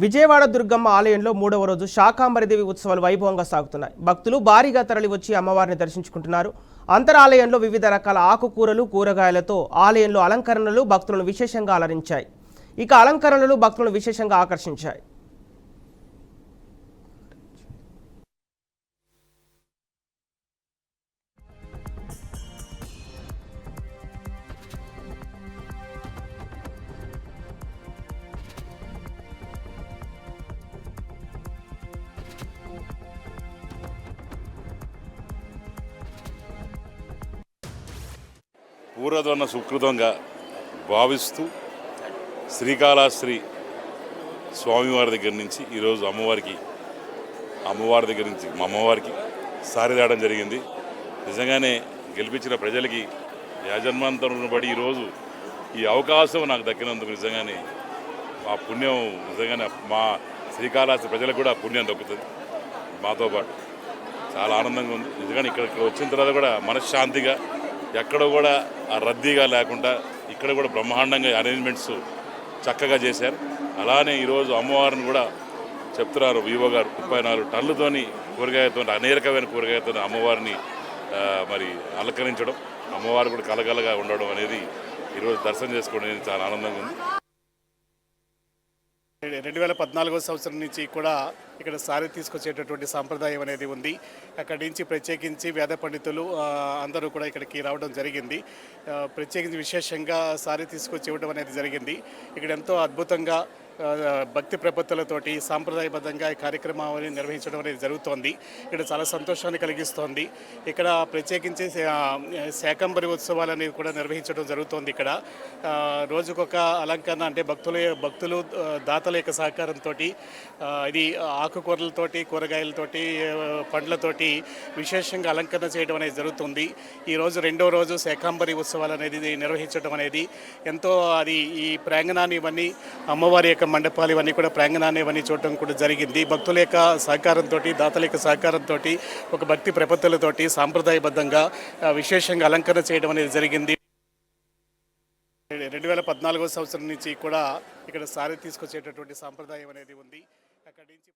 విజయవాడ దుర్గమ్మ ఆలయంలో 3వ రోజు శాకాంబరిదేవి ఉత్సవాలు వైభవంగా సాగుతున్నాయి. భక్తులు భారీగా తరలివచ్చి అమ్మవారిని దర్శించుకుంటున్నారు. అంతరాలయంలో వివిధ రకాల ఆకుకూరలు, కూరగాయలతో ఆలయంలో అలంకరణలు భక్తులను విశేషంగా అలరించాయి. ఇక అలంకరణలు భక్తులను విశేషంగా ఆకర్షించాయి. పూర్వదన్న సుకృతంగా భావిస్తూ శ్రీకాళహస్తి స్వామివారి దగ్గర నుంచి ఈరోజు అమ్మవారి దగ్గర నుంచి మా అమ్మవారికి సారి రావడం జరిగింది. నిజంగానే గెలిపించిన ప్రజలకి యాజన్మాంతరం బడి ఈరోజు ఈ అవకాశం నాకు దక్కినందుకు నిజంగానే ఆ పుణ్యం నిజంగానే మా శ్రీకాళహస్తి ప్రజలకు కూడా పుణ్యం దక్కుతుంది. మాతో పాటు చాలా ఆనందంగా ఉంది. నిజంగానే ఇక్కడికి వచ్చిన తర్వాత కూడా మనశ్శాంతిగా ఎక్కడ కూడా ఆ రద్దీగా లేకుండా ఇక్కడ కూడా బ్రహ్మాండంగా అరేంజ్మెంట్స్ చక్కగా చేశారు. అలానే ఈరోజు అమ్మవారిని కూడా చెప్తున్నారు వివో గారు 34 టన్నులతోని కూరగాయలతో అనేక రకమైన కూరగాయలతో అమ్మవారిని మరి అలంకరించడం, అమ్మవారు కూడా కలగలగా ఉండడం అనేది ఈరోజు దర్శనం చేసుకోవడం అనేది చాలా ఆనందంగా ఉంది. 2014 సంవత్సరం నుంచి కూడా ఇక్కడ సారి తీసుకొచ్చేటటువంటి సాంప్రదాయం అనేది ఉంది. అక్కడి నుంచి ప్రత్యేకించి వేద పండితులు అందరూ కూడా ఇక్కడికి రావడం జరిగింది. ప్రత్యేకించి విశేషంగా సారి తీసుకొచ్చి ఇవ్వడం అనేది జరిగింది. ఇక్కడ ఎంతో అద్భుతంగా భక్తి ప్రపత్తులతోటి సాంప్రదాయబద్ధంగా ఈ కార్యక్రమాన్ని నిర్వహించడం అనేది జరుగుతోంది. ఇక్కడ చాలా సంతోషాన్ని కలిగిస్తోంది. ఇక్కడ ప్రత్యేకించి శాకంబరి ఉత్సవాలు అనేవి కూడా నిర్వహించడం జరుగుతోంది. ఇక్కడ రోజుకొక అలంకరణ అంటే భక్తులు దాతల యొక్క సహకారంతో ఇది ఆకుకూరలతోటి, కూరగాయలతోటి, పండ్లతోటి విశేషంగా అలంకరణ చేయడం అనేది జరుగుతుంది. ఈరోజు 2వ రోజు శాకంబరి ఉత్సవాలు అనేది నిర్వహించడం అనేది ఎంతో అది ఈ ప్రాంగణాన్ని ఇవన్నీ అమ్మవారి యొక్క మండపాలు ఇవన్నీ కూడా ప్రాంగణాన్ని ఇవన్నీ చూడటం కూడా జరిగింది. భక్తుల యొక్క సహకారంతో, దాతల యొక్క సహకారంతో, ఒక భక్తి ప్రపత్తులతోటి సాంప్రదాయబద్ధంగా విశేషంగా అలంకరణ చేయడం అనేది జరిగింది. 2014 సంవత్సరం నుంచి కూడా ఇక్కడ సారి తీసుకొచ్చేటటువంటి సాంప్రదాయం అనేది ఉంది. అక్కడి నుంచి